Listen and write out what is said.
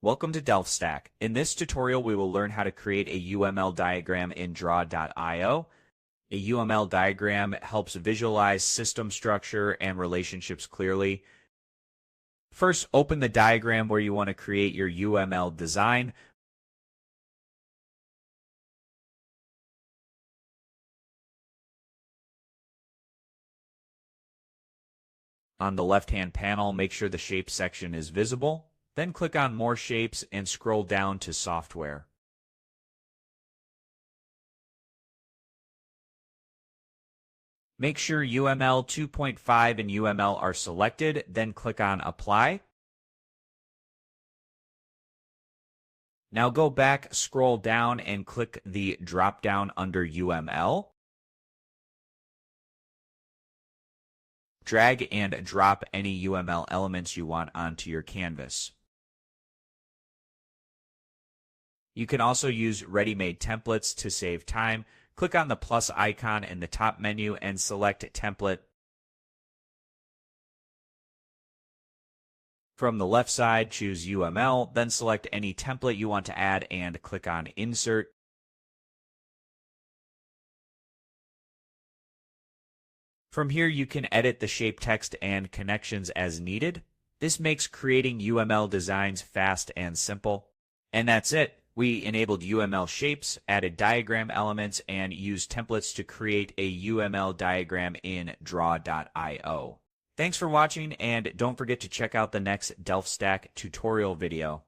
Welcome to DelphStack. In this tutorial, we will learn how to create a UML diagram in Draw.io. A UML diagram helps visualize system structure and relationships clearly. First, open the diagram where you want to create your UML design. On the left-hand panel, make sure the Shape section is visible. Then click on More Shapes and scroll down to Software. Make sure UML 2.5 and UML are selected, then click on Apply. Now go back, scroll down, and click the drop-down under UML. Drag and drop any UML elements you want onto your canvas. You can also use ready-made templates to save time. Click on the plus icon in the top menu and select Template. From the left side, choose UML, then select any template you want to add and click on Insert. From here, you can edit the shape text and connections as needed. This makes creating UML designs fast and simple. And that's it. We enabled UML Shapes, added diagram elements, and used templates to create a UML diagram in Draw.io. Thanks for watching, and don't forget to check out the next DelphStack tutorial video.